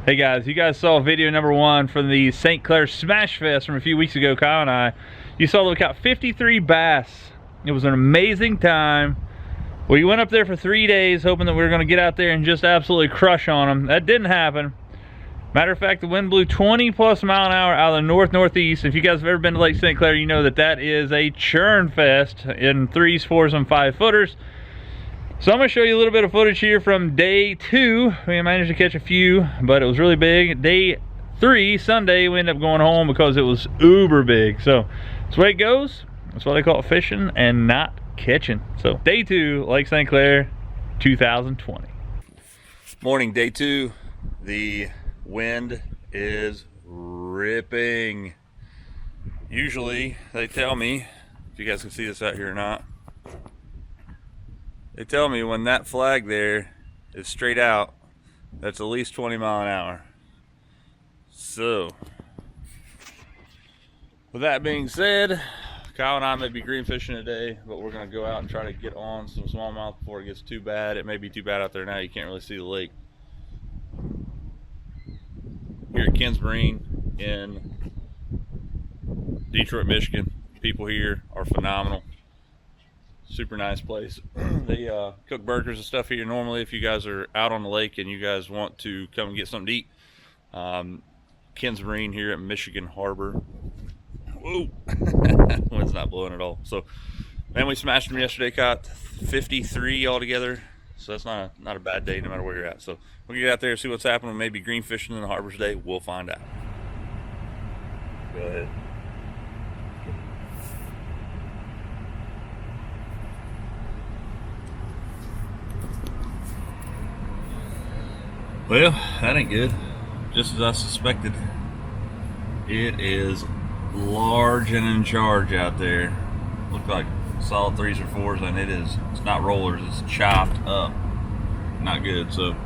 Hey guys, you guys saw video number 1 from the St. Clair Smash Fest from a few weeks ago, Kyle and I. You saw that we caught 53 bass. It was an amazing time. We went up there for 3 days hoping that we were going to get out there and just absolutely crush on them. That didn't happen. Matter of fact, the wind blew 20 plus mile an hour out of the north-northeast. If you guys have ever been to Lake St. Clair, you know that that is a churn fest in 3s, 4s, and 5 footers. So I'm going to show you a little bit of footage here from day 2. We managed to catch a few, but it was really big. Day 3, Sunday, we ended up going home because it was uber big. So that's the way it goes. That's why they call it fishing and not catching. So day 2, Lake St. Clair, 2020. Morning, day 2. The wind is ripping. Usually they tell me, if you guys can see this out here or not, they tell me when that flag there is straight out, that's at least 20 mile an hour. So, with that being said, Kyle and I may be green fishing today, but we're going to go out and try to get on some smallmouth before it gets too bad. It may be too bad out there now, you can't really see the lake. Here at Ken's Marine in Detroit, Michigan. People here are phenomenal. Super nice place. They cook burgers and stuff here normally if you guys are out on the lake and you guys want to come and get something to eat. Ken's Marine here at Michigan Harbor. Whoa! Wind's not blowing at all. So, man, we smashed them yesterday, caught 53 altogether. So that's not a bad day no matter where you're at. So we'll get out there, see what's happening. Maybe green fishing in the harbor today. We'll find out. Go ahead. Well, that ain't good. Just as I suspected. It is large and in charge out there. Look like solid 3s or 4s, and it's not rollers, it's chopped up. Not good. So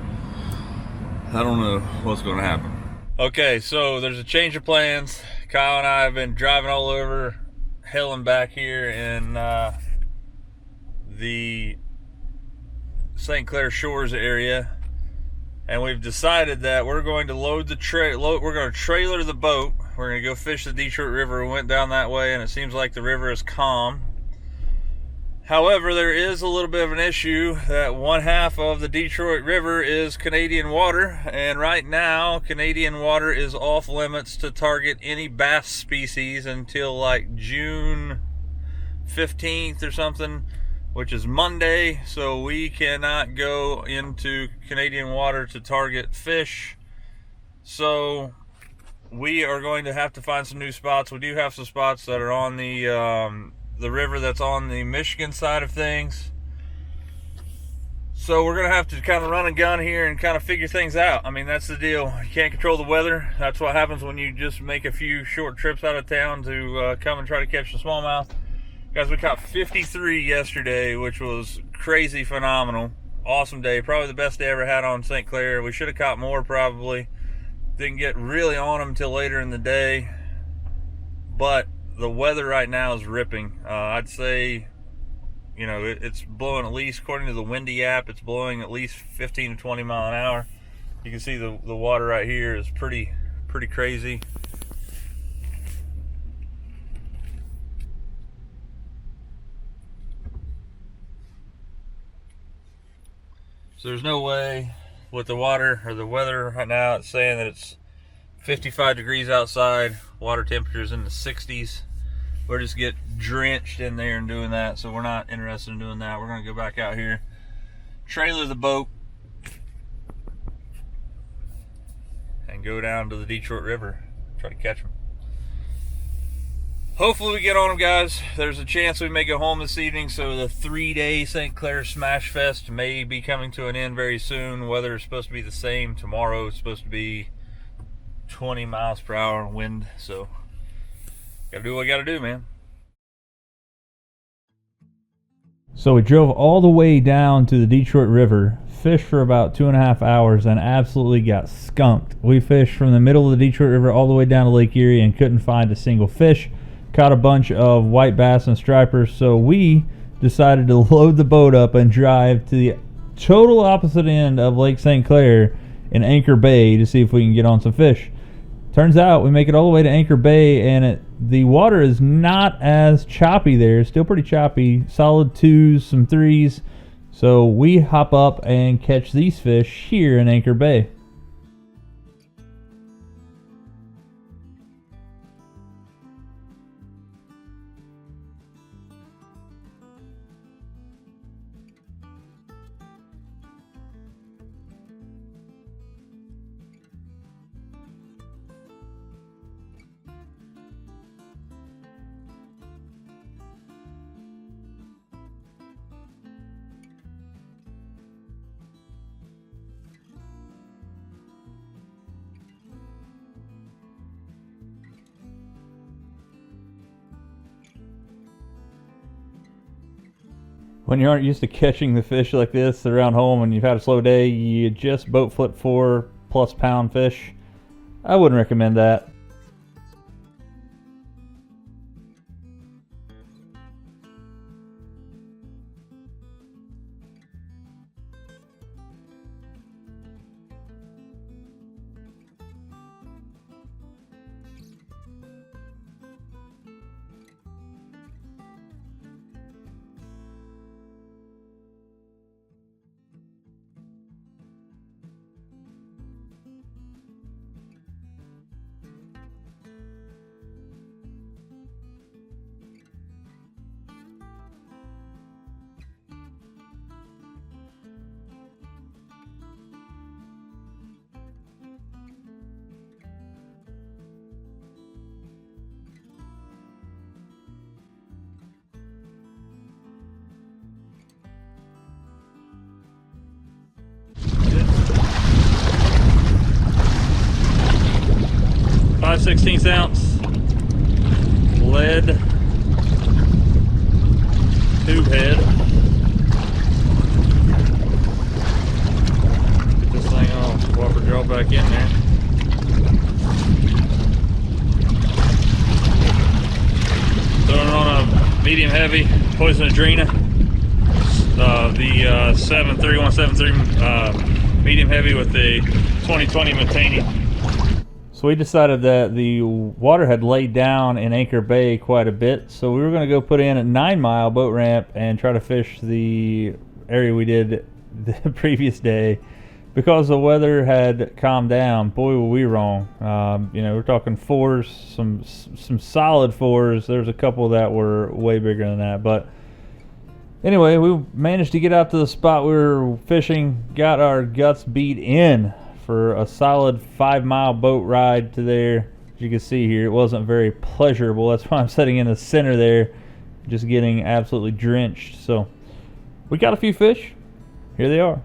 I don't know what's going to happen. Okay, so there's a change of plans. Kyle and I have been driving all over hell and back here in the St. Clair Shores area. And we've decided that we're going to we're going to trailer the boat. We're going to go fish the Detroit River. We went down that way and it seems like the river is calm. However, there is a little bit of an issue that one half of the Detroit River is Canadian water. And right now, Canadian water is off limits to target any bass species until like June 15th or something, which is Monday, so we cannot go into Canadian water to target fish. So we are going to have to find some new spots. We do have some spots that are on the river that's on the Michigan side of things. So we're going to have to kind of run and gun here and kind of figure things out. I mean, that's the deal. You can't control the weather. That's what happens when you just make a few short trips out of town to come and try to catch the smallmouth. Guys, we caught 53 yesterday, which was crazy phenomenal. Awesome day. Probably the best day I ever had on St. Clair. We should have caught more probably. Didn't get really on them until later in the day. But the weather right now is ripping. I'd say, you know, it's blowing at least, according to the windy app, it's blowing at least 15 to 20 mile an hour. You can see the water right here is pretty crazy. So there's no way with the water or the weather right now, it's saying that it's 55 degrees outside, water temperatures in the 60s. We'll just get drenched in there and doing that, so we're not interested in doing that. We're going to go back out here, trailer the boat, and go down to the Detroit River, try to catch them. Hopefully we get on them, guys. There's a chance we may go home this evening, so the 3-day St. Clair Smash Fest may be coming to an end very soon. Weather is supposed to be the same. Tomorrow it's supposed to be 20 miles per hour wind, so gotta do what we gotta do, man. So we drove all the way down to the Detroit River, fished for about 2.5 hours, and absolutely got skunked. We fished from the middle of the Detroit River all the way down to Lake Erie and couldn't find a single fish. Caught a bunch of white bass and stripers, so we decided to load the boat up and drive to the total opposite end of Lake St. Clair in Anchor Bay to see if we can get on some fish. Turns out we make it all the way to Anchor Bay, and the water is not as choppy there. Still pretty choppy. Solid 2s, some 3s. So we hop up and catch these fish here in Anchor Bay. When you aren't used to catching the fish like this around home and you've had a slow day, you just boat flip 4+ pound fish. I wouldn't recommend that. Five 16th ounce lead tube head. Get this thing off, whopper draw back in there. Throwing it on a medium heavy poison adrena, the 73173 medium heavy with the 2020 Matani. So we decided that the water had laid down in Anchor Bay quite a bit, so we were going to go put in a 9 mile boat ramp and try to fish the area we did the previous day. Because the weather had calmed down, boy were we wrong. You know, we're talking 4s, some solid 4s. There's a couple that were way bigger than that, but anyway, we managed to get out to the spot we were fishing, got our guts beat in for a solid 5 mile boat ride to there. As you can see here, it wasn't very pleasurable. That's why I'm sitting in the center there, just getting absolutely drenched. So we got a few fish. Here they are.